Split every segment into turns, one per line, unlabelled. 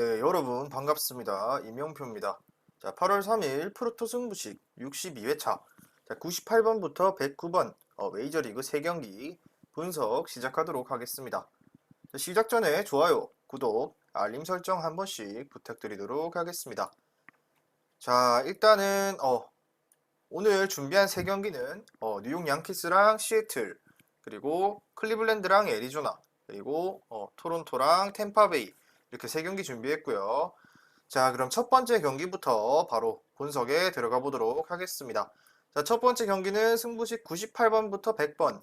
네, 여러분 반갑습니다. 임영표입니다. 자, 8월 3일 프로토 승부식 62회차 98번부터 109번 메이저리그 3경기 분석 시작하도록 하겠습니다. 자, 시작 전에 좋아요, 구독, 알림 설정 한 번씩 부탁드리도록 하겠습니다. 자, 일단은 오늘 준비한 3경기는 뉴욕 양키스랑 시애틀, 그리고 클리블랜드랑 애리조나, 그리고 토론토랑 템파베이 이렇게 3경기 준비했고요. 자, 그럼 첫 번째 경기부터 바로 분석에 들어가 보도록 하겠습니다. 자, 첫 번째 경기는 승부식 98번부터 100번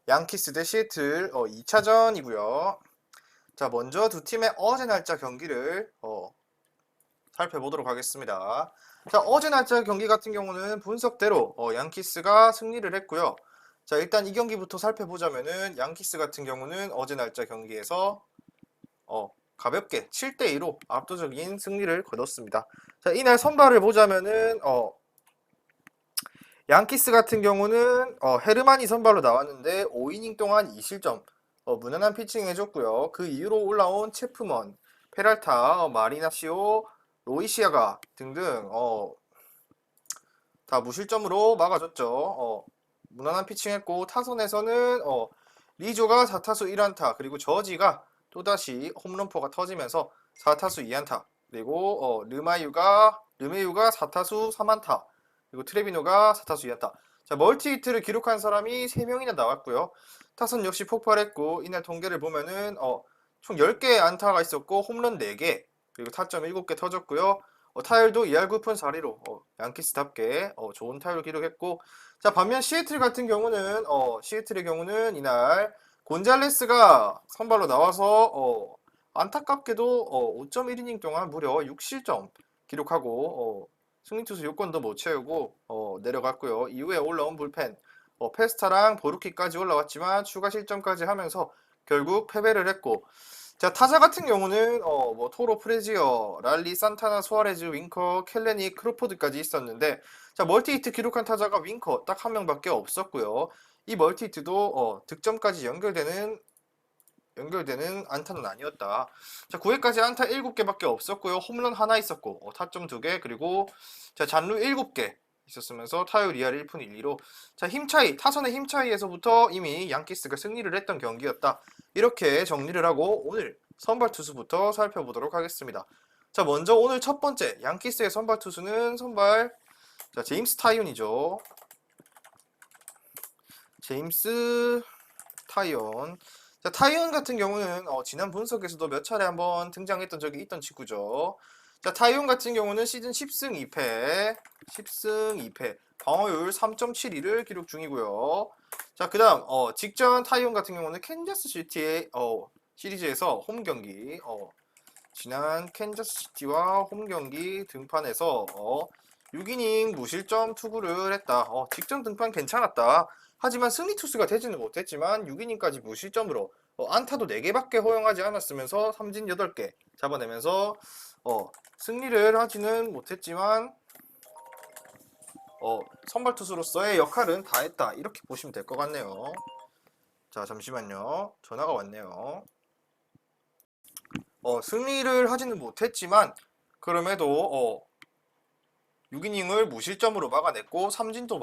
양키스 대 시애틀 2차전이고요. 자, 먼저 두 팀의 어제 날짜 경기를 살펴보도록 하겠습니다. 자, 어제 날짜 경기 같은 경우는 분석대로 양키스가 승리를 했고요. 자, 일단 이 경기부터 살펴보자면은 양키스 같은 경우는 어제 날짜 경기에서 가볍게 7대2로 압도적인 승리를 거뒀습니다. 자, 이날 선발을 보자면은 양키스 같은 경우는 헤르만이 선발로 나왔는데 5이닝 동안 2실점 무난한 피칭 해줬고요. 그 이후로 올라온 체프먼, 페랄타, 마리나시오, 로이시아가 등등 다 무실점으로 막아줬죠. 무난한 피칭했고 타선에서는 리조가 4타수 1안타, 그리고 저지가 또다시 홈런포가 터지면서 4타수 2안타, 그리고 르메유가 4타수 3안타, 그리고 트레비노가 4타수 2안타. 자, 멀티히트를 기록한 사람이 3명이나 나왔고요. 타선 역시 폭발했고, 이날 통계를 보면은 총 10개의 안타가 있었고 홈런 4개, 그리고 타점 7개 터졌고요. 타율도 2할 9푼 4리로 양키스답게 좋은 타율을 기록했고, 자, 반면 시애틀 같은 경우는 시애틀의 경우는 이날 곤잘레스가 선발로 나와서 안타깝게도 5.1이닝 동안 무려 6실점 기록하고 승리투수 요건도 못 채우고 내려갔고요. 이후에 올라온 불펜 페스타랑 보루키까지 올라왔지만 추가 실점까지 하면서 결국 패배를 했고, 자, 타자 같은 경우는 뭐 토로 프레지어, 랄리, 산타나, 수아레즈, 윙커, 켈레니, 크로포드까지 있었는데, 자, 멀티히트 기록한 타자가 윙커 딱 한 명밖에 없었고요. 이 멀티히트도 득점까지 연결되는 안타는 아니었다. 자, 9회까지 안타 7개밖에 없었고요. 홈런 하나 있었고 타점 2개, 그리고 자, 잔루 7개 있었으면서 타율 2할 1푼 1리로 자, 힘차이, 타선의 힘차이에서부터 이미 양키스가 승리를 했던 경기였다. 이렇게 정리를 하고 오늘 선발 투수부터 살펴보도록 하겠습니다. 자, 먼저 오늘 첫 번째 양키스의 선발 투수는 자, 제임스 타이온이죠. 제임스 타이온. 자, 타이온 같은 경우는 지난 분석에서도 몇 차례 한번 등장했던 적이 있던 친구죠. 자, 타이온 같은 경우는 시즌 10승 2패, 방어율 3.72를 기록 중이고요. 자, 그 다음 직전 타이온 같은 경우는 캔자스 시티의 시리즈에서 홈 경기 지난 캔자스 시티와 홈 경기 등판에서 6이닝 무실점 투구를 했다. 직전 등판 괜찮았다. 하지만 승리 투수가 되지는 못했지만 6이닝까지 무실점으로 안타도 4개밖에 허용하지 않았으면서 삼진 8개 잡아내면서 승리를 하지는 못했지만 선발 투수로서의 역할은 다 했다. 이렇게 보시면 될 것 같네요. 자, 잠시만요. 전화가 왔네요. 승리를 하지는 못했지만 그럼에도 6이닝을 무실점으로 막아냈고 삼진도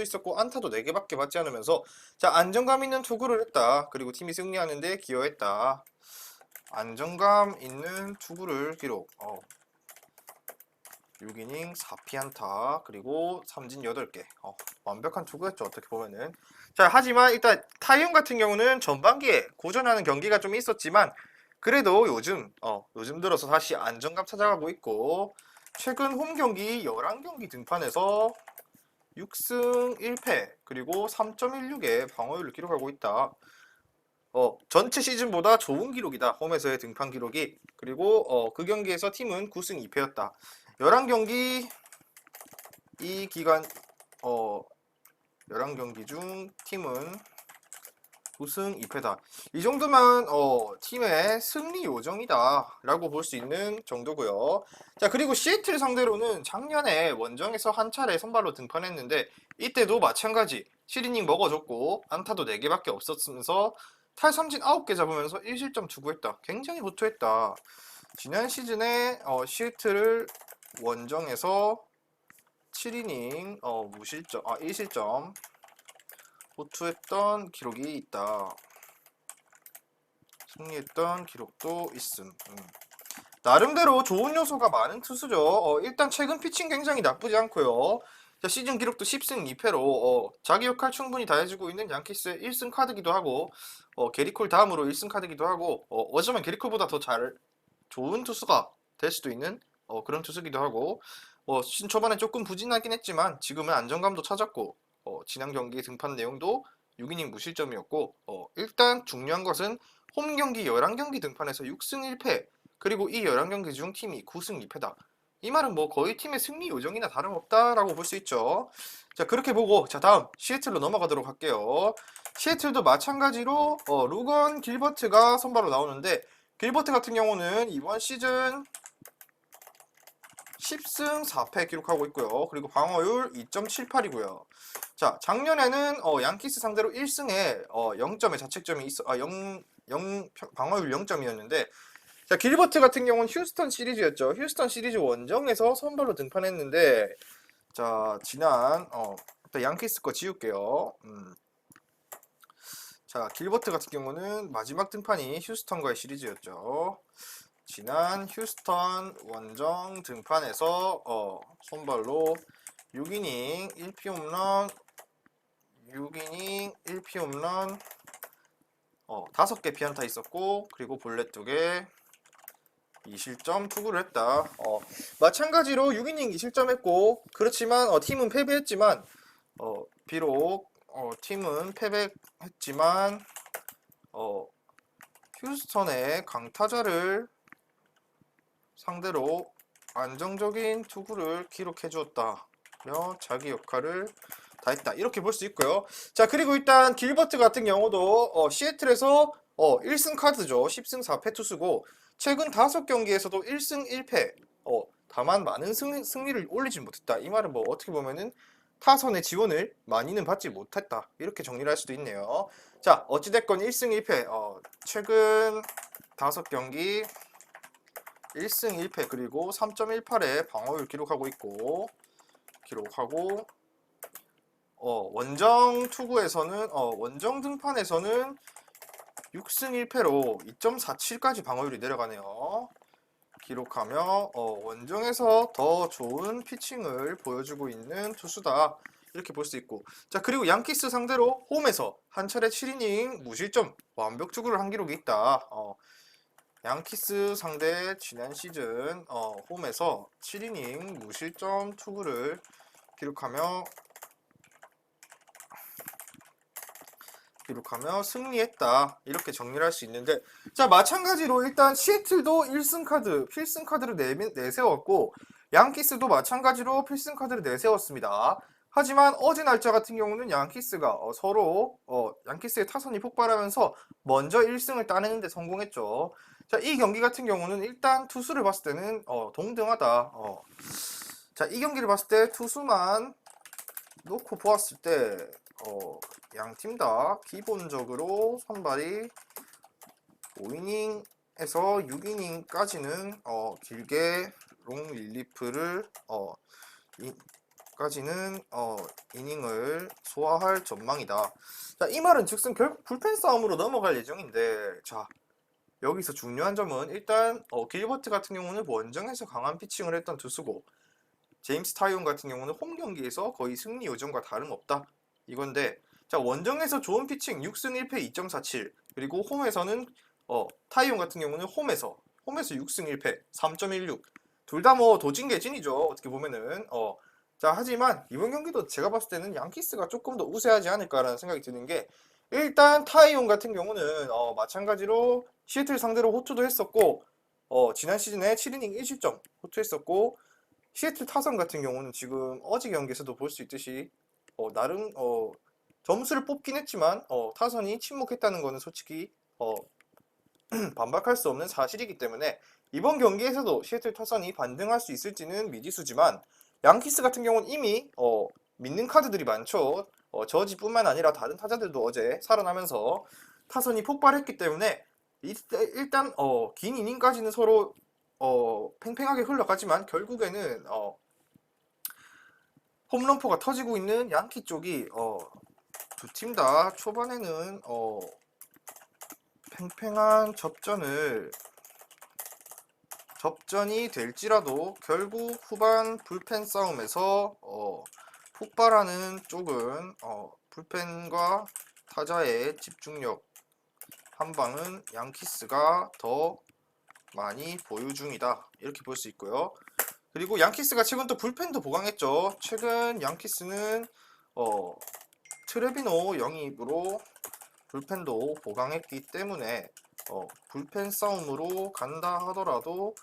있었고 안타도 4개밖에 받지 않으면서 자, 안정감 있는 투구를 했다. 그리고 팀이 승리하는 데 기여했다. 안정감 있는 투구를 기록. 6이닝 4피안타, 그리고 삼진 8개. 완벽한 투구였죠, 어떻게 보면은. 자, 하지만 일단 타이온 같은 경우는 전반기에 고전하는 경기가 좀 있었지만 그래도 요즘 들어서 다시 안정감 찾아가고 있고, 최근 홈 경기 11경기 등판에서 6승 1패, 그리고 3.16의 방어율을 기록하고 있다. 전체 시즌보다 좋은 기록이다. 홈에서의 등판 기록이. 그리고 그 경기에서 팀은 9승 2패였다. 11경기 이 기간 11경기 중 팀은 9승 2패다. 이 정도면 팀의 승리 요정이다 라고 볼 수 있는 정도고요. 자, 그리고 시애틀 상대로는 작년에 원정에서 한 차례 선발로 등판했는데 이때도 마찬가지 7이닝 먹어줬고 안타도 4개밖에 없었으면서 탈삼진 9개 잡으면서 1실점 투구했다. 굉장히 호투했다. 지난 시즌에 시애틀을 원정에서 7이닝 무실점 1실점 호투했던 기록이 있다. 승리했던 기록도 있음. 나름대로 좋은 요소가 많은 투수죠. 일단 최근 피칭 굉장히 나쁘지 않고요. 자, 시즌 기록도 10승 2패로 자기 역할 충분히 다 해주고 있는 양키스의 1승 카드기도 하고 게리콜 다음으로 1승 카드기도 하고 어쩌면 게리콜보다 더 좋은 투수가 될 수도 있는 그런 투수기도 하고 시즌 초반에 조금 부진하긴 했지만 지금은 안정감도 찾았고 지난 경기 등판 내용도 6이닝 무실점이었고 일단 중요한 것은 홈 경기 11경기 등판에서 6승 1패 그리고 이 11경기 중 팀이 9승 2패다. 이 말은 뭐 거의 팀의 승리 요정이나 다름없다라고 볼 수 있죠. 자, 그렇게 보고 자, 다음 시애틀로 넘어가도록 할게요. 시애틀도 마찬가지로 루건 길버트가 선발로 나오는데 길버트 같은 경우는 이번 시즌 10승 4패 기록하고 있고요. 그리고 방어율 2.78이고요. 자, 작년에는 양키스 상대로 1승에 0점의 자책점이 방어율 0점이었는데 자, 길버트 같은 경우는 휴스턴 시리즈였죠. 휴스턴 시리즈 원정에서 선발로 등판했는데 자, 지난 일단 양키스 거 지울게요. 자, 길버트 같은 경우는 마지막 등판이 휴스턴과의 시리즈였죠. 지난 휴스턴 원정 등판에서 선발로 6이닝 1피 홈런 6이닝 1피 홈런 5개 피안타 있었고 그리고 볼넷 2개 2실점 투구를 했다. 마찬가지로 6이닝 2실점했고 그렇지만 팀은 패배했지만 비록 팀은 패배했지만 휴스턴의 강타자를 상대로 안정적인 투구를 기록해 주었다며 자기 역할을 다했다. 이렇게 볼 수 있고요. 자, 그리고 일단 길버트 같은 경우도 시애틀에서 1승 카드죠. 10승 4패 투수고 최근 5경기에서도 1승 1패. 다만 많은 승리를 올리진 못했다. 이 말은 뭐 어떻게 보면은 타선의 지원을 많이는 받지 못했다. 이렇게 정리를 할 수도 있네요. 자, 어찌됐건 1승 1패. 최근 5경기 1승 1패 그리고 3.18의 방어율 기록하고 있고 원정 투구에서는 원정 등판에서는 6승 1패로 2.47까지 방어율이 내려가네요. 기록하며 원정에서 더 좋은 피칭을 보여주고 있는 투수다. 이렇게 볼 수 있고 자, 그리고 양키스 상대로 홈에서 한 차례 7이닝 무실점 완벽 투구를 한 기록이 있다. 양키스 상대 지난 시즌 홈에서 7이닝 무실점 투구를 기록하며 승리했다. 이렇게 정리를 할 수 있는데 자, 마찬가지로 일단 시애틀도 1승 카드, 필승 카드를 내세웠고 양키스도 마찬가지로 필승 카드를 내세웠습니다. 하지만 어제 날짜 같은 경우는 양키스가 서로 양키스의 타선이 폭발하면서 먼저 1승을 따내는데 성공했죠. 자, 이 경기 같은 경우는 일단 투수를 봤을 때는 동등하다. 자, 이 경기를 봤을 때 투수만 놓고 보았을 때 양 팀 다 기본적으로 선발이 5이닝에서 6이닝까지는 길게 롱 릴리프를 까지는 이닝을 소화할 전망이다. 자, 이 말은 즉슨 결국 불펜 싸움으로 넘어갈 예정인데 자, 여기서 중요한 점은 일단 길버트 같은 경우는 원정에서 강한 피칭을 했던 투수고 제임스 타이온 같은 경우는 홈 경기에서 거의 승리 요정과 다름없다. 이건데 자, 원정에서 좋은 피칭 6승 1패 2.47 그리고 홈에서는 타이온 같은 경우는 홈에서 6승 1패 3.16 둘 다 뭐 도진개진이죠. 어떻게 보면은 자, 하지만 이번 경기도 제가 봤을 때는 양키스가 조금 더 우세하지 않을까라는 생각이 드는 게 일단 타이온 같은 경우는 마찬가지로 시애틀 상대로 호투도 했었고 지난 시즌에 7이닝 1실점 호투했었고 시애틀 타선 같은 경우는 지금 어제 경기에서도 볼 수 있듯이 나름 점수를 뽑긴 했지만 타선이 침묵했다는 것은 솔직히 반박할 수 없는 사실이기 때문에 이번 경기에서도 시애틀 타선이 반등할 수 있을지는 미지수지만 양키스 같은 경우는 이미 믿는 카드들이 많죠. 저지뿐만 아니라 다른 타자들도 어제 살아나면서 타선이 폭발했기 때문에 일단 긴 이닝까지는 서로 팽팽하게 흘러가지만 결국에는 홈런포가 터지고 있는 양키 쪽이 두 팀 다 초반에는 팽팽한 접전이 될지라도 결국 후반 불펜 싸움에서 폭발하는 쪽은 불펜과 타자의 집중력 한 방은 양키스가 더 많이 보유 중이다, 이렇게 볼 수 있고요. 그리고 양키스가 최근 또 불펜도 보강했죠. 최근 양키스는 트레비노 영입으로 불펜도 보강했기 때문에 불펜 싸움으로 간다 하더라도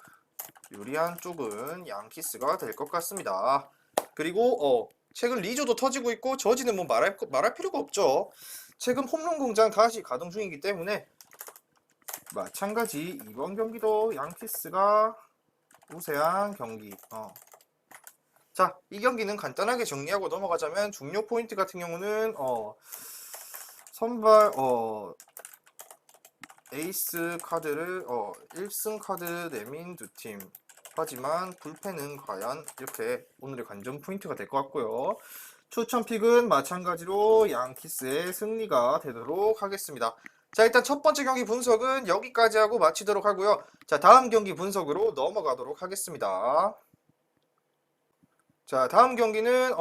유리한 쪽은 양키스가 될 것 같습니다. 그리고 최근 리조도 터지고 있고 저지는 뭐 말할 필요가 없죠. 최근 홈런 공장 다시 가동 중이기 때문에 마찬가지 이번 경기도 양키스가 우세한 경기. 자, 이 경기는 간단하게 정리하고 넘어가자면 중요 포인트 같은 경우는 선발 에이스 카드를 1승 카드 내민 두 팀. 하지만 불펜은 과연, 이렇게 오늘의 관전 포인트가 될 것 같고요. 추천 픽은 마찬가지로 양키스의 승리가 되도록 하겠습니다. 자, 일단 첫 번째 경기 분석은 여기까지 하고 마치도록 하고요. 자, 다음 경기 분석으로 넘어가도록 하겠습니다. 자, 다음 경기는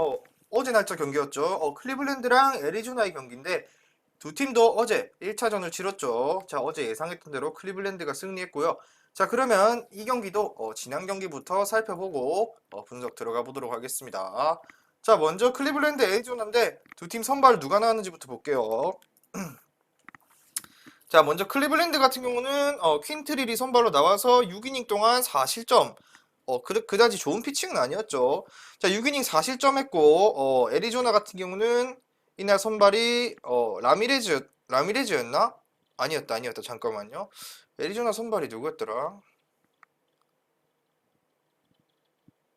어제 날짜 경기였죠. 클리블랜드랑 애리조나의 경기인데 두 팀도 어제 1차전을 치렀죠. 자, 어제 예상했던 대로 클리블랜드가 승리했고요. 자, 그러면 이 경기도 지난 경기부터 살펴보고 분석 들어가 보도록 하겠습니다. 자, 먼저 클리블랜드 애리조나인데 두 팀 선발 누가 나왔는지부터 볼게요. 자, 먼저 클리블랜드 같은 경우는 퀸트릴이 선발로 나와서 6이닝 동안 4실점. 그다지 좋은 피칭은 아니었죠. 자, 6이닝 4실점했고 애리조나 같은 경우는 이날 선발이 라미레즈였나? 아니었다. 잠깐만요. 애리조나 선발이 누구였더라?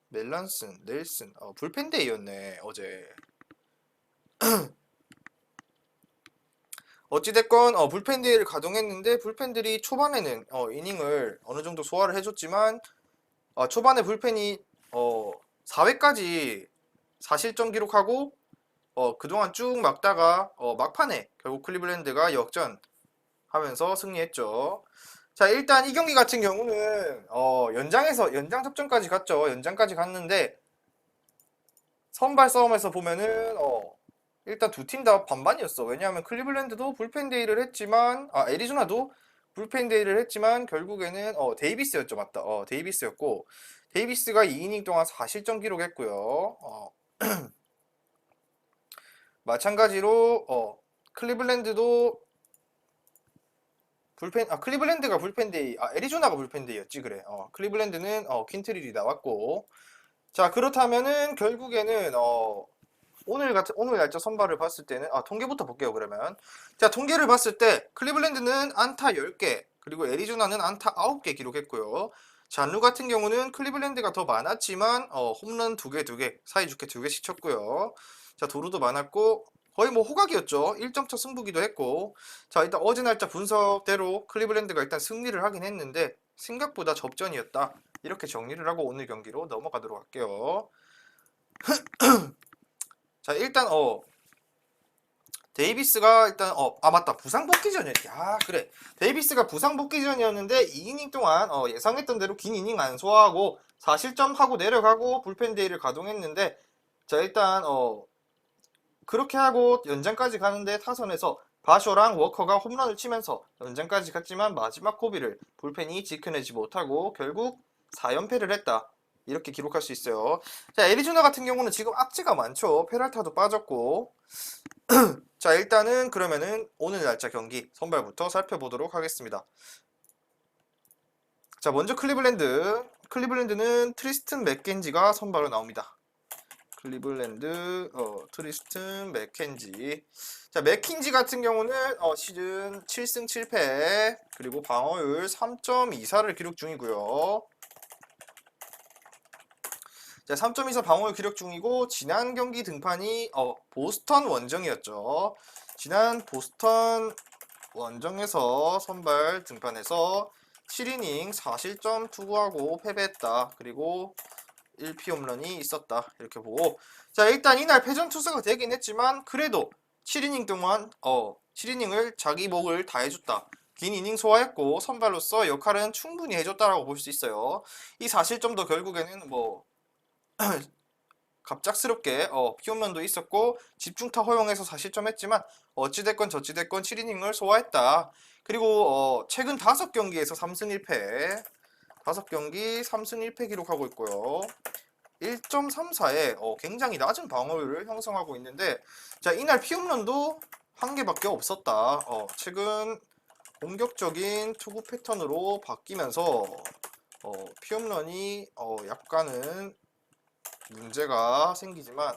멜란슨, 넬슨. 불펜데이였네, 어제. 어찌됐건 불펜데이를 가동했는데 불펜들이 초반에는 이닝을 어느 정도 소화를 해줬지만 초반에 불펜이 4회까지 4실점 기록하고 그동안 쭉 막다가 막판에 결국 클리블랜드가 역전하면서 승리했죠. 자, 일단 이 경기 같은 경우는 연장에서 연장 접전까지 갔죠. 연장까지 갔는데 선발 싸움에서 보면은 일단 두 팀 다 반반이었어. 왜냐하면 클리블랜드도 불펜 데이를 했지만 애리조나도 불펜 데이를 했지만 결국에는 데이비스였죠. 맞다. 데이비스였고 데이비스가 2이닝 동안 4실점 기록했고요. 마찬가지로 클리블랜드도 클리블랜드가 불펜데이, 애리조나가 불펜데이였지, 그래. 클리블랜드는 퀸트릴이 나왔고. 자, 그렇다면은 결국에는 오늘 날짜 선발을 봤을 때는 통계부터 볼게요, 그러면. 자, 통계를 봤을 때 클리블랜드는 안타 10개, 그리고 애리조나는 안타 9개 기록했고요. 잔루 같은 경우는 클리블랜드가 더 많았지만 홈런 2개, 사이좋게 2개씩 쳤고요. 자, 도루도 많았고 거의 뭐 호각이었죠. 1점차 승부기도 했고. 자, 일단 어제 날짜 분석대로 클리블랜드가 일단 승리를 하긴 했는데 생각보다 접전이었다, 이렇게 정리를 하고 오늘 경기로 넘어가도록 할게요. 자, 일단 데이비스가 일단 맞다, 부상 복귀전이었지. 그래, 데이비스가 부상 복귀전이었는데 2이닝 동안 예상했던 대로 긴 이닝 안 소화하고 4실점 하고 내려가고 불펜 데이를 가동했는데, 자, 일단 그렇게 하고 연장까지 가는데 타선에서 바쇼랑 워커가 홈런을 치면서 연장까지 갔지만 마지막 코비를 불펜이 지켜내지 못하고 결국 4연패를 했다, 이렇게 기록할 수 있어요. 자, 애리조나 같은 경우는 지금 악재가 많죠. 페랄타도 빠졌고. 자, 일단은 그러면은 오늘 날짜 경기 선발부터 살펴보도록 하겠습니다. 자, 먼저 클리블랜드는 트리스튼 맥켄지가 선발로 나옵니다. 클리블랜드 트리스튼 맥켄지. 자, 맥켄지 같은 경우는 시즌 7승 7패 그리고 방어율 3.24를 기록 중이고요. 자, 3.24 방어율 기록 중이고 지난 경기 등판이 보스턴 원정이었죠. 지난 보스턴 원정에서 선발 등판해서 7이닝 4실점 투구하고 패배했다. 그리고 1피 홈런이 있었다. 이렇게 보고, 자, 일단 이날 패전 투수가 되긴 했지만 그래도 7이닝 동안 7이닝을 자기 목을 다 해줬다. 긴 이닝 소화했고 선발로서 역할은 충분히 해줬다라고 볼 수 있어요. 이 4실점도 결국에는 뭐 갑작스럽게 피홈런도 있었고 집중타 허용해서 4실점 했지만 어찌됐건 저찌됐건 7이닝을 소화했다. 그리고 최근 5경기에서 3승 1패 5경기 3승 1패 기록하고 있고요. 1.34에 굉장히 낮은 방어율을 형성하고 있는데, 자, 이날 피홈런도 한 개밖에 없었다. 최근 공격적인 투구 패턴으로 바뀌면서 피홈런이 약간은 문제가 생기지만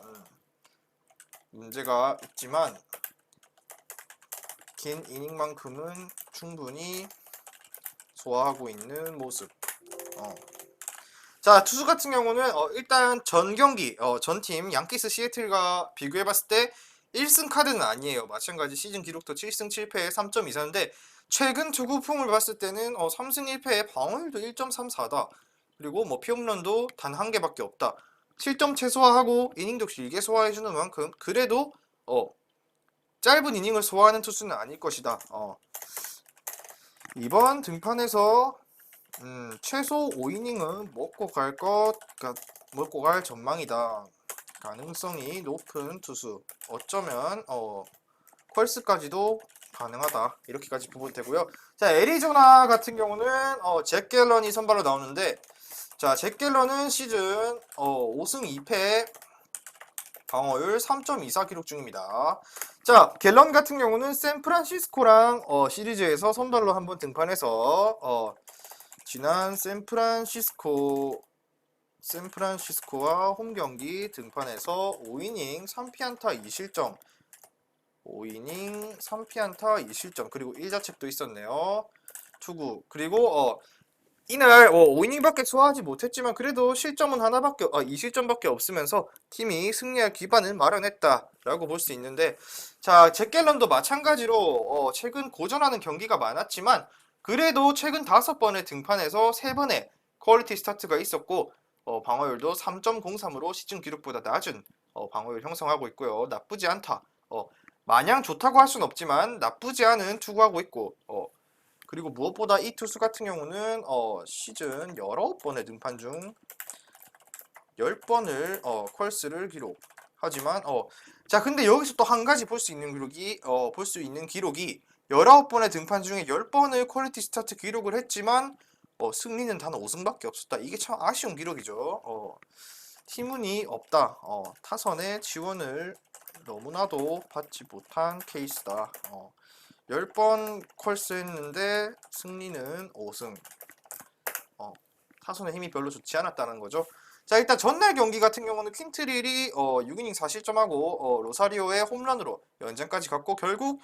문제가 있지만 긴 이닝만큼은 충분히 소화하고 있는 모습. 자, 투수 같은 경우는 일단 전 경기 전팀 양키스 시애틀과 비교해봤을 때 1승 카드는 아니에요. 마찬가지 시즌 기록도 7승 7패에 3.24인데 최근 투구폼을 봤을 때는 3승 1패에 방어율도 1.34다. 그리고 뭐 피홈런도 단 한 개밖에 없다. 실점 최소화하고 이닝도 길게 소화해주는 만큼 그래도 짧은 이닝을 소화하는 투수는 아닐 것이다. 이번 등판에서 최소 5이닝은 먹고 갈 전망이다. 가능성이 높은 투수. 어쩌면 퀄스까지도 가능하다. 이렇게까지 보면 되고요. 자, 애리조나 같은 경우는 잭 갤런이 선발로 나오는데, 자, 잭 갤런은 시즌 5승 2패 방어율 3.24 기록 중입니다. 자, 갤런 같은 경우는 샌프란시스코랑 시리즈에서 선발로 한번 등판해서 지난 샌프란시스코와 홈 경기 등판에서 5이닝 3피안타 2실점 5이닝 3피안타 2실점 그리고 1자책도 있었네요. 투구. 그리고 이날 5이닝밖에 소화하지 못했지만 그래도 실점은 2실점밖에 없으면서 팀이 승리할 기반을 마련했다라고 볼 수 있는데, 자, 잭 갤런도 마찬가지로 최근 고전하는 경기가 많았지만 그래도 최근 5번의 등판에서 3번의 퀄리티 스타트가 있었고 방어율도 3.03으로 시즌 기록보다 낮은 방어율 형성하고 있고요. 나쁘지 않다. 마냥 좋다고 할 순 없지만 나쁘지 않은 투구하고 있고 그리고 무엇보다 이 투수 같은 경우는 시즌 19번의 등판 중 10번을 퀄스를 기록. 하지만 자, 근데 여기서 또 한 가지 볼 수 있는 기록이 19번의 등판 중에 10번을 퀄리티 스타트 기록을 했지만 승리는 단 5승밖에 없었다. 이게 참 아쉬운 기록이죠. 팀운이 없다. 타선의 지원을 너무나도 받지 못한 케이스다. 10번 퀄스 했는데 승리는 5승. 타선의 힘이 별로 좋지 않았다는 거죠. 자, 일단 전날 경기 같은 경우는 퀸트릴이 6이닝 4실점하고 로사리오의 홈런으로 연장까지 갔고 결국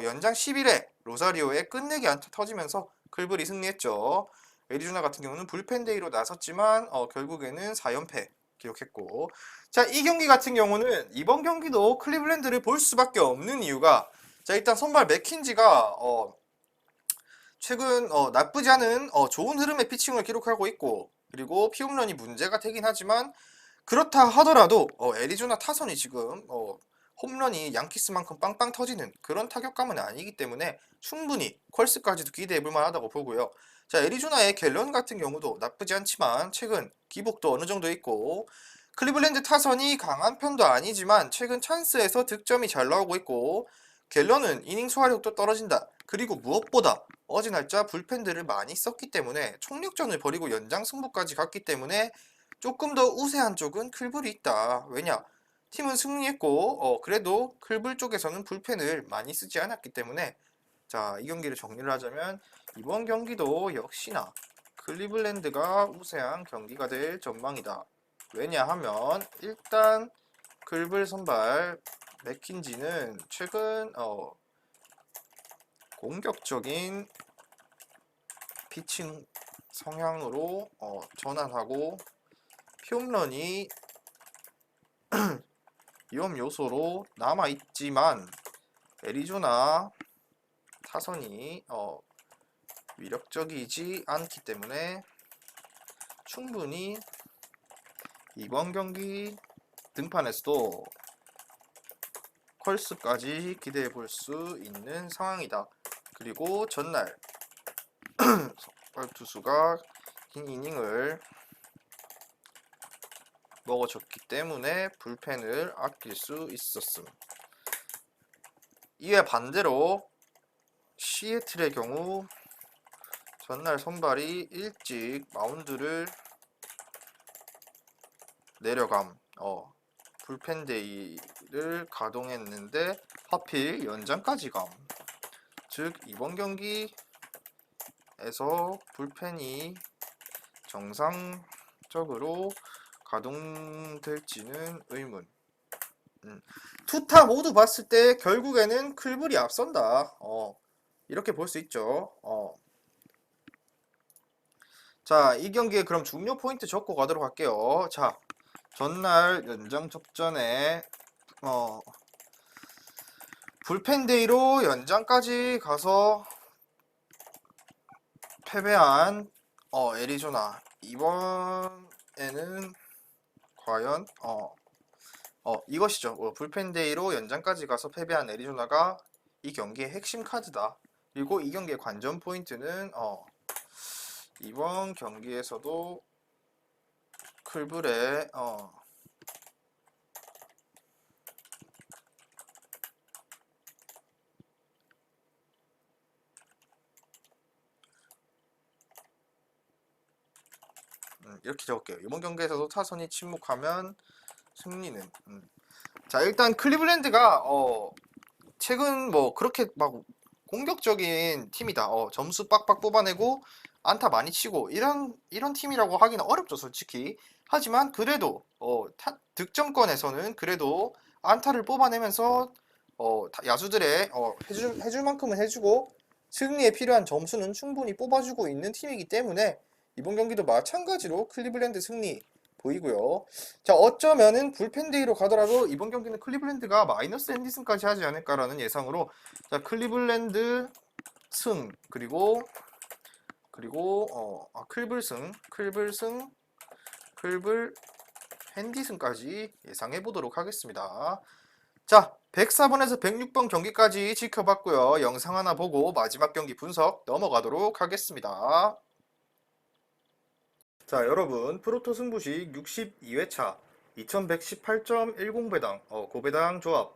연장 10일에 로사리오의 끝내기 안타 터지면서 클블이 승리했죠. 애리조나 같은 경우는 불펜데이로 나섰지만 결국에는 4연패 기록했고, 자, 이 경기 같은 경우는 이번 경기도 클리블랜드를 볼 수밖에 없는 이유가, 자, 일단 선발 맥킨지가 최근 나쁘지 않은 좋은 흐름의 피칭을 기록하고 있고, 그리고 피홈런이 문제가 되긴 하지만 그렇다 하더라도 애리조나 타선이 지금 홈런이 양키스만큼 빵빵 터지는 그런 타격감은 아니기 때문에 충분히 퀄스까지도 기대해볼 만하다고 보고요. 자, 애리조나의 갤런 같은 경우도 나쁘지 않지만 최근 기복도 어느 정도 있고, 클리블랜드 타선이 강한 편도 아니지만 최근 찬스에서 득점이 잘 나오고 있고, 갤런은 이닝 소화력도 떨어진다. 그리고 무엇보다 어제 날짜 불펜들을 많이 썼기 때문에 총력전을 벌이고 연장 승부까지 갔기 때문에 조금 더 우세한 쪽은 클블이 있다. 왜냐? 팀은 승리했고 그래도 클블 쪽에서는 불펜을 많이 쓰지 않았기 때문에, 자, 이 경기를 정리를 하자면 이번 경기도 역시나 클리블랜드가 우세한 경기가 될 전망이다. 왜냐하면 일단 클블 선발 맥킨지는 최근 공격적인 피칭 성향으로 전환하고 피홈런이 위험 요소로 남아있지만 애리조나 타선이 위력적이지 않기 때문에 충분히 이번 경기 등판에서도 컬스까지 기대해 볼 수 있는 상황이다. 그리고 전날 선발 투수가 긴 이닝을 먹어줬기 때문에 불펜을 아낄 수 있었음. 이에 반대로 시애틀의 경우 전날 선발이 일찍 마운드를 내려감, 불펜 데이를 가동했는데 하필 연장까지 감. 즉 이번 경기에서 불펜이 정상적으로 가동될지는 의문. 투타 모두 봤을 때 결국에는 클불이 앞선다. 이렇게 볼 수 있죠. 자, 이 경기에 그럼 중요 포인트 적고 가도록 할게요. 자, 전날 연장 접전에 불펜 데이로 연장까지 가서 패배한 애리조나. 이번에는 과연 이것이죠. 불펜 데이로 연장까지 가서 패배한 애리조나가 이 경기의 핵심 카드다. 그리고 이 경기의 관전 포인트는 이번 경기에서도 클불의 이렇게 적을게요. 이번 경기에서도 타선이 침묵하면 승리는. 자, 일단 클리블랜드가 최근 뭐 그렇게 막 공격적인 팀이다. 점수 빡빡 뽑아내고 안타 많이 치고 이런 팀이라고 하기는 어렵죠, 솔직히. 하지만 그래도 득점권에서는 그래도 안타를 뽑아내면서 야수들의 해줄 만큼은 해주고 승리에 필요한 점수는 충분히 뽑아주고 있는 팀이기 때문에 이번 경기도 마찬가지로 클리블랜드 승리 보이고요. 자, 어쩌면은 불펜데이로 가더라도 이번 경기는 클리블랜드가 마이너스 앤디슨까지 하지 않을까라는 예상으로, 자, 클리블랜드 승 그리고 클블 핸디슨까지 예상해 보도록 하겠습니다. 자, 104번에서 106번 경기까지 지켜봤고요. 영상 하나 보고 마지막 경기 분석 넘어가도록 하겠습니다. 자, 여러분, 프로토 승부식 62회차 2118.10배당 고배당 조합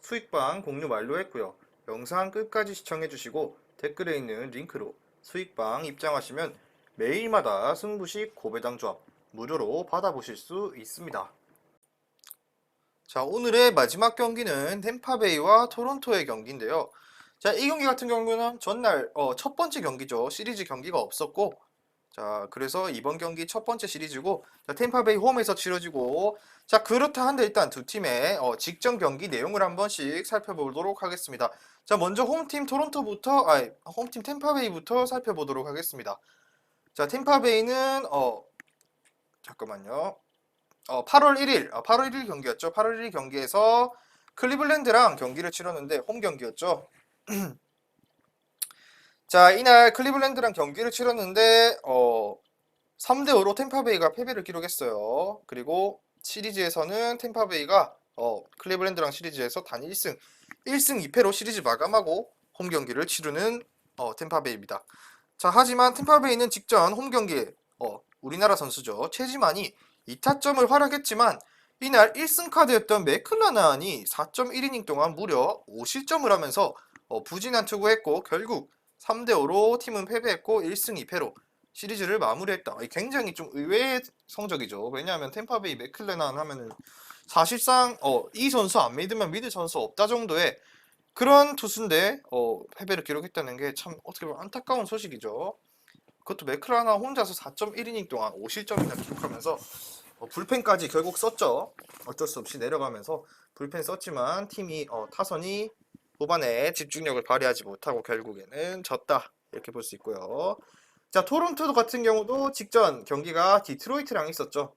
수익방 공유 완료했고요. 영상 끝까지 시청해주시고 댓글에 있는 링크로 수익방 입장하시면 매일마다 승부식 고배당 조합 무료로 받아보실 수 있습니다. 자, 오늘의 마지막 경기는 템파베이와 토론토의 경기인데요. 자, 이 경기 같은 경우는 전날 첫 번째 경기죠. 시리즈 경기가 없었고, 자, 그래서 이번 경기 첫 번째 시리즈고, 자, 템파베이 홈에서 치러지고, 자, 그렇다 한데 일단 두 팀의 직전 경기 내용을 한 번씩 살펴보도록 하겠습니다. 자, 먼저 홈팀 홈팀 템파베이부터 살펴보도록 하겠습니다. 자, 템파베이는 잠깐만요. 8월 1일 경기였죠. 8월 1일 경기에서 클리블랜드랑 경기를 치렀는데 홈 경기였죠. 자, 이날 클리블랜드랑 경기를 치렀는데 3대5로 템파베이가 패배를 기록했어요. 그리고 시리즈에서는 템파베이가 클리블랜드랑 시리즈에서 단 1승 2패로 시리즈 마감하고 홈 경기를 치르는 템파베이입니다. 자, 하지만 템파베이는 직전 홈 경기에 우리나라 선수죠. 최지만이 2타점을 활약했지만 이날 1승 카드였던 맥클라난이 4.1이닝 동안 무려 5실점을 하면서 부진한 투구했고 결국 3대5로 팀은 패배했고 1승 2패로 시리즈를 마무리했다. 굉장히 좀 의외의 성적이죠. 왜냐하면 템파베이 맥클레난 하면은 사실상 이 선수 안 믿으면 믿을 선수 없다 정도의 그런 투수인데 패배를 기록했다는 게 참 어떻게 보면 안타까운 소식이죠. 그것도 맥클라난 혼자서 4.1이닝 동안 5실점이나 기록하면서 불펜까지 결국 썼죠. 어쩔 수 없이 내려가면서 불펜 썼지만 팀이 타선이 후반에 집중력을 발휘하지 못하고 결국에는 졌다. 이렇게 볼 수 있고요. 자, 토론토 같은 경우도 직전 경기가 디트로이트랑 있었죠.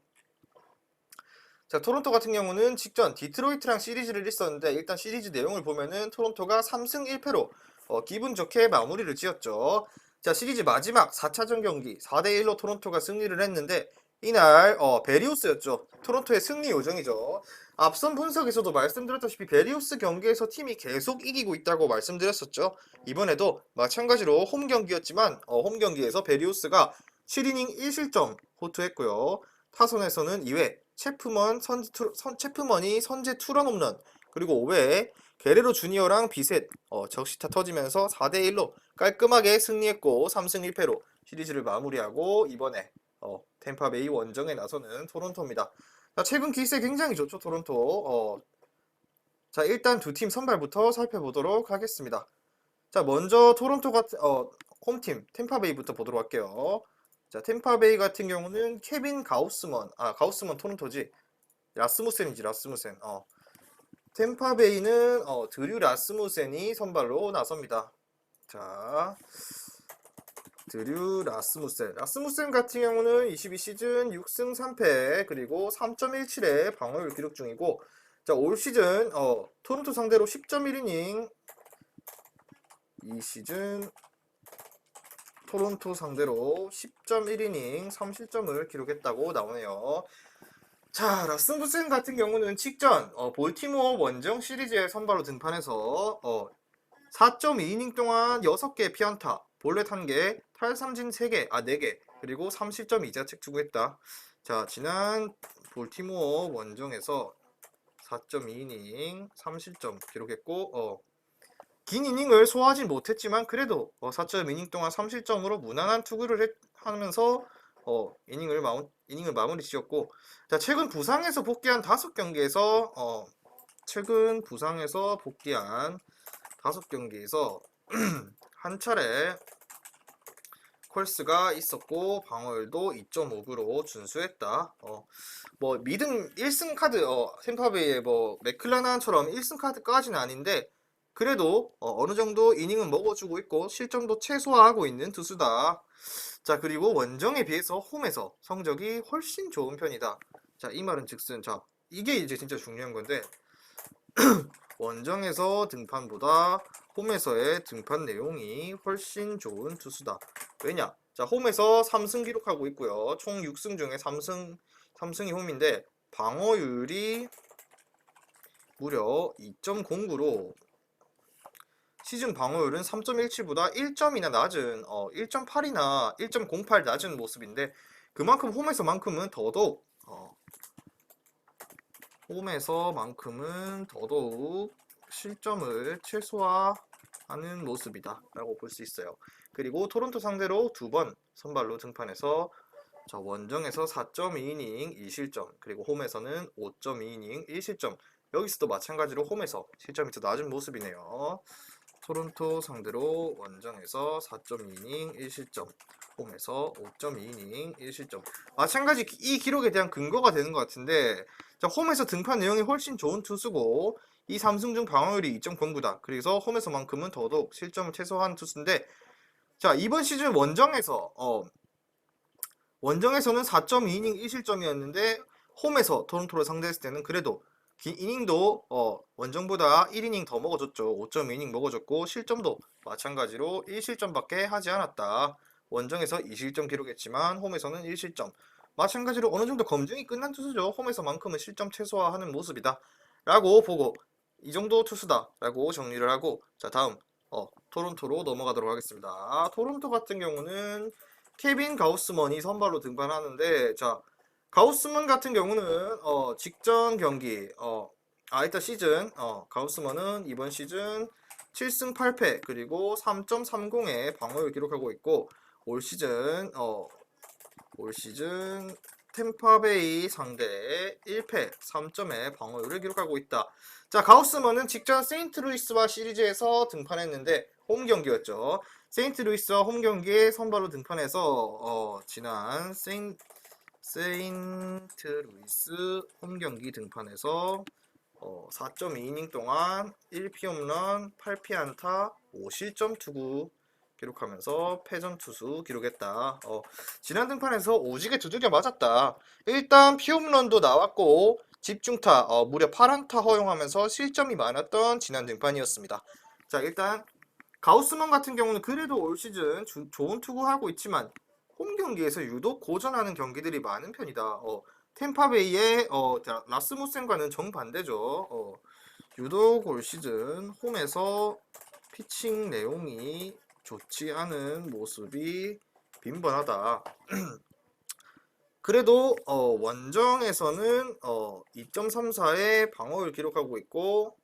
자, 토론토 같은 경우는 직전 디트로이트랑 시리즈를 했었는데 일단 시리즈 내용을 보면은 토론토가 3승 1패로 기분 좋게 마무리를 지었죠. 자, 시리즈 마지막 4차전 경기 4대1로 토론토가 승리를 했는데 이날 베리우스였죠. 토론토의 승리 요정이죠. 앞선 분석에서도 말씀드렸다시피 베리우스 경기에서 팀이 계속 이기고 있다고 말씀드렸었죠. 이번에도 마찬가지로 홈 경기였지만 홈 경기에서 베리우스가 7이닝 1실점 호투했고요. 타선에서는 2회 체프먼이 선제 투런 홈런, 그리고 5회에 게레로 주니어랑 비셋 적시타 터지면서 4대1로 깔끔하게 승리했고 3승 1패로 시리즈를 마무리하고 이번에 템파베이 원정에 나서는 토론토입니다. 자, 최근 기세 굉장히 좋죠, 토론토. 자, 일단 두 팀 선발부터 살펴보도록 하겠습니다. 자, 먼저 토론토 같은 홈팀 템파베이부터 보도록 할게요. 자, 템파베이 같은 경우는 케빈 가우스먼 토론토지. 라스무센. 템파베이는 드류 라스무센이 선발로 나섭니다. 자, 드류 라스무센 같은 경우는 22시즌 6승 3패 그리고 3.17의 방어율 기록 중이고, 자, 올 시즌 토론토 상대로 10.1이닝, 이 시즌 토론토 상대로 10.1이닝 3실점을 기록했다고 나오네요. 자, 라스무센 같은 경우는 직전 볼티모어 원정 시리즈에 선발로 등판해서 4.2이닝 동안 6개 피안타, 볼넷 1개, 탈삼진 3개, 4개, 그리고 3실점 2자책 추구했다. 자, 지난 볼티모어 원정에서 4.2이닝 3실점 기록했고, 긴 이닝을 소화하진 못했지만 그래도 4.2이닝 동안 3실점으로 무난한 투구를 하면서 이닝을 마무리 지었고, 자, 최근 부상에서 복귀한 5경기에서 한 차례 콜스가 있었고 방어율도 2.5구로 준수했다. 뭐 미등 1승 카드 템파베이의 뭐 맥클라난처럼 1승 카드까지는 아닌데 그래도 어느 정도 이닝은 먹어주고 있고 실점도 최소화하고 있는 투수다. 자, 그리고 원정에 비해서 홈에서 성적이 훨씬 좋은 편이다. 자, 이 말은 즉슨, 자, 이게 이제 진짜 중요한 건데 원정에서 등판보다 홈에서의 등판 내용이 훨씬 좋은 투수다. 왜냐? 자, 홈에서 3승 기록하고 있고요. 총 6승 중에 3승이 홈인데 방어율이 무려 2.09로 시즌 방어율은 3.17보다 1점이나 낮은 1.8이나 1.08 낮은 모습인데 그만큼 홈에서만큼은 더더욱 실점을 최소화하는 모습이다 라고 볼 수 있어요. 그리고 토론토 상대로 2번 선발로 등판해서 원정에서 4.2이닝 2실점, 그리고 홈에서는 5.2이닝 1실점, 여기서도 마찬가지로 홈에서 실점이 더 낮은 모습이네요. 토론토 상대로 원정에서 4.2이닝 1실점, 홈에서 5.2이닝 1실점. 마찬가지 이 기록에 대한 근거가 되는 것 같은데, 자, 홈에서 등판 내용이 훨씬 좋은 투수고 이 3승 중 방어율이 2.09다. 그래서 홈에서만큼은 더더욱 실점을 최소화한 투수인데, 자, 이번 시즌 원정에서는 4.2이닝 1실점이었는데 홈에서 토론토를 상대했을 때는 그래도 긴 이닝도 원정보다 1이닝 더 먹어줬죠. 5.2이닝 먹어줬고 실점도 마찬가지로 1실점밖에 하지 않았다. 원정에서 2실점 기록했지만 홈에서는 1실점. 마찬가지로 어느 정도 검증이 끝난 투수죠. 홈에서만큼은 실점 최소화하는 모습이다 라고 보고 이 정도 투수다 라고 정리를 하고, 자, 다음 토론토로 넘어가도록 하겠습니다. 토론토 같은 경우는 케빈 가우스먼이 선발로 등판하는데, 자, 가우스먼 같은 경우는 직전 경기 일단 시즌 가우스먼은 이번 시즌 7승 8패 그리고 3.30의 방어율 기록하고 있고, 올 시즌 템파베이 상대 1패 3점의 방어율을 기록하고 있다. 자, 가우스먼은 직전 세인트루이스와 시리즈에서 등판했는데 홈 경기였죠. 세인트루이스와 홈 경기에 선발로 등판해서 지난 세인트루이스 홈 경기 등판해서 4.2이닝 동안 1피홈런 8피안타 5실점 투구 기록하면서 패전 투수 기록했다. 지난 등판에서 오지게 두들겨 맞았다. 일단 피홈런도 나왔고 집중타 무려 8안타 허용하면서 실점이 많았던 지난 등판이었습니다. 자, 일단 가우스먼 같은 경우는 그래도 올 시즌 좋은 투구하고 있지만 홈 경기에서 유독 고전하는 경기들이 많은 편이다. 템파베이의 라스무센과는 정반대죠. 유독 올 시즌 홈에서 피칭 내용이 좋지 않은 모습이 빈번하다. 그래도 원정에서는 2.34의 방어를 기록하고 있고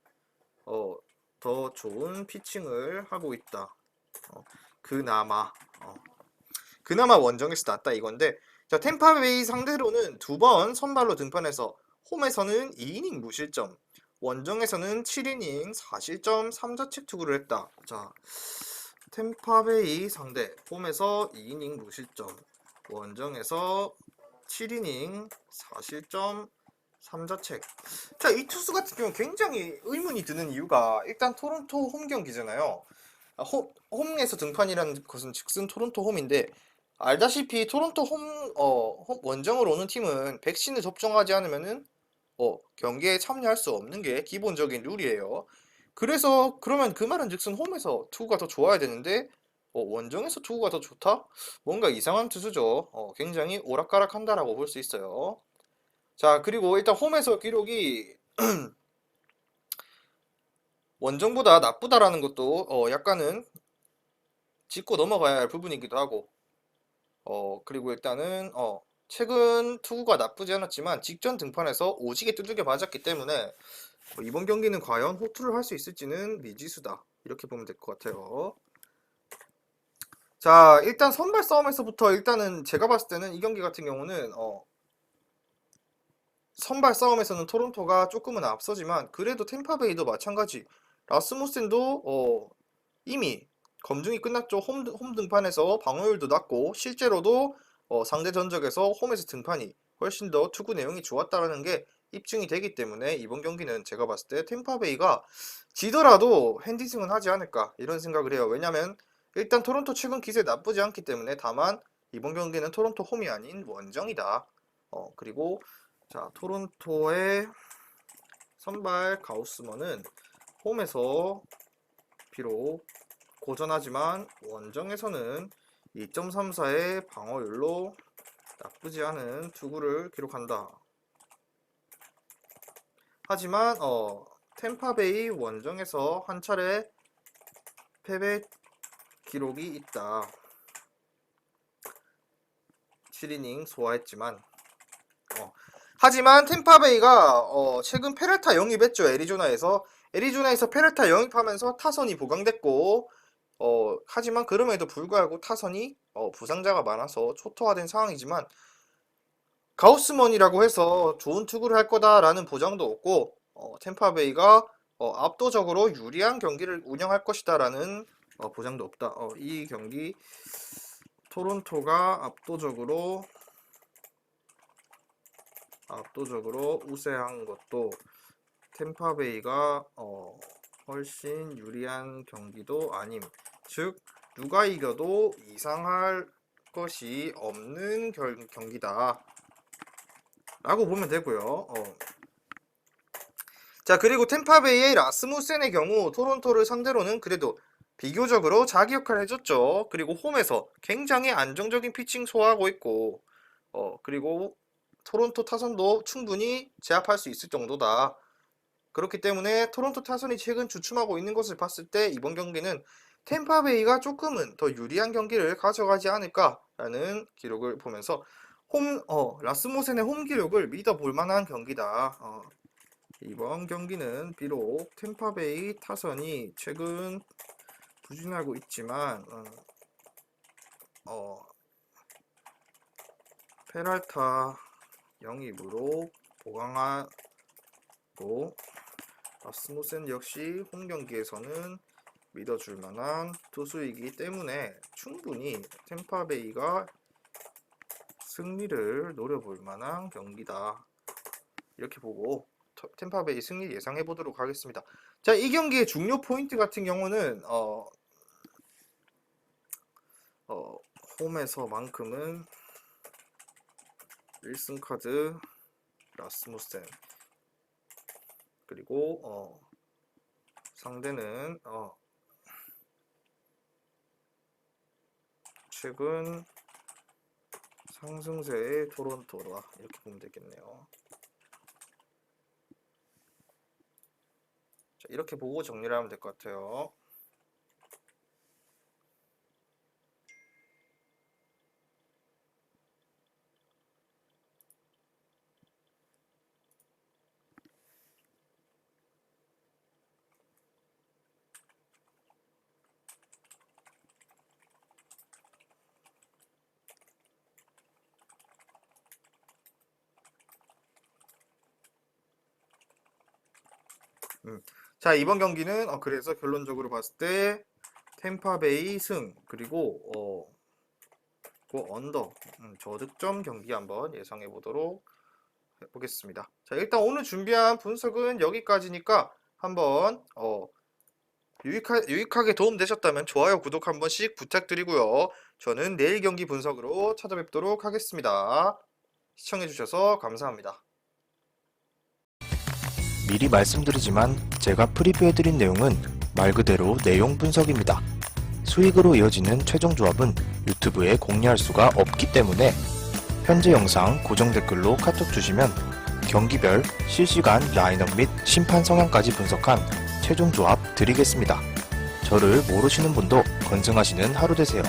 더 좋은 피칭을 하고 있다. 그나마 원정에서 낫다 이건데, 자, 템파베이 상대로는 두 번 선발로 등판해서 홈에서는 2이닝 무실점, 원정에서는 7이닝 4실점 3자책 투구를 했다. 자, 템파베이 상대 홈에서 2이닝 무실점, 원정에서 7이닝 4실점 3자책. 자, 이 투수 같은 경우 굉장히 의문이 드는 이유가 일단 토론토 홈 경기잖아요. 홈에서 등판이라는 것은 즉슨 토론토 홈인데, 알다시피 토론토 원정으로 오는 팀은 백신을 접종하지 않으면은 경기에 참여할 수 없는 게 기본적인 룰이에요. 그래서 그러면 그 말은 즉슨 홈에서 투구가 더 좋아야 되는데 원정에서 투구가 더 좋다? 뭔가 이상한 투수죠. 굉장히 오락가락한다라고 볼 수 있어요. 자, 그리고 일단 홈에서 기록이 원정보다 나쁘다라는 것도 약간은 짚고 넘어가야 할 부분이기도 하고, 그리고 일단은 최근 투구가 나쁘지 않았지만 직전 등판에서 오지게 두들겨 맞았기 때문에 이번 경기는 과연 호투를 할 수 있을지는 미지수다, 이렇게 보면 될 것 같아요. 자, 일단 선발 싸움에서부터 일단은 제가 봤을 때는 이 경기 같은 경우는 선발 싸움에서는 토론토가 조금은 앞서지만 그래도 템파베이도 마찬가지. 라스무센도 이미 검증이 끝났죠. 홈 등판에서 방어율도 낮고 실제로도 상대 전적에서 홈에서 등판이 훨씬 더 투구 내용이 좋았다라는 게 입증이 되기 때문에 이번 경기는 제가 봤을 때 템파베이가 지더라도 핸디승은 하지 않을까 이런 생각을 해요. 왜냐면 일단 토론토 최근 기세 나쁘지 않기 때문에, 다만 이번 경기는 토론토 홈이 아닌 원정이다. 그리고 자, 토론토의 선발 가우스먼은 홈에서 비록 고전하지만 원정에서는 2.34의 방어율로 나쁘지 않은 투구를 기록한다. 하지만 템파베이 원정에서 한 차례 패배 기록이 있다. 7이닝 소화했지만 하지만 템파베이가 최근 페레타 영입했죠. 애리조나에서 페레타 영입하면서 타선이 보강됐고, 하지만 그럼에도 불구하고 타선이 부상자가 많아서 초토화된 상황이지만 가우스먼이라고 해서 좋은 투구를 할 거다라는 보장도 없고, 템파베이가 압도적으로 유리한 경기를 운영할 것이다라는 보장도 없다. 이 경기 토론토가 압도적으로 우세한 것도 템파베이가 훨씬 유리한 경기도 아님. 즉 누가 이겨도 이상할 것이 없는 경기다 라고 보면 되고요. 자, 그리고 템파베이의 라스무센의 경우 토론토를 상대로는 그래도 비교적으로 자기 역할을 해줬죠. 그리고 홈에서 굉장히 안정적인 피칭 소화하고 있고, 그리고 토론토 타선도 충분히 제압할 수 있을 정도다. 그렇기 때문에 토론토 타선이 최근 주춤하고 있는 것을 봤을 때 이번 경기는 템파베이가 조금은 더 유리한 경기를 가져가지 않을까라는 기록을 보면서 라스무센의 홈 기록을 믿어볼 만한 경기다. 이번 경기는 비록 템파베이 타선이 최근 부진하고 있지만 페랄타 영입으로 보강하고, 라스무센 역시 홈 경기에서는 믿어줄 만한 투수이기 때문에 충분히 템파베이가 승리를 노려볼 만한 경기다, 이렇게 보고 템파베이 승리 예상해 보도록 하겠습니다. 자, 이 경기의 중요 포인트 같은 경우는 홈에서만큼은 1승 카드 라스무센, 그리고 상대는 최근 상승세의 토론토다. 이렇게 보면 되겠네요. 자, 이렇게 보고 정리를 하면 될 것 같아요. 자, 이번 경기는 그래서 결론적으로 봤을 때 템파베이 승 그리고 그 언더 저득점 경기 한번 예상해 보도록 해보겠습니다. 자, 일단 오늘 준비한 분석은 여기까지니까 한번 유익하게 도움되셨다면 좋아요, 구독 한 번씩 부탁드리고요. 저는 내일 경기 분석으로 찾아뵙도록 하겠습니다. 시청해주셔서 감사합니다.
미리 말씀드리지만 제가 프리뷰해드린 내용은 말 그대로 내용 분석입니다. 수익으로 이어지는 최종 조합은 유튜브에 공유할 수가 없기 때문에 현재 영상 고정 댓글로 카톡 주시면 경기별 실시간 라인업 및 심판 성향까지 분석한 최종 조합 드리겠습니다. 저를 모르시는 분도 건승하시는 하루 되세요.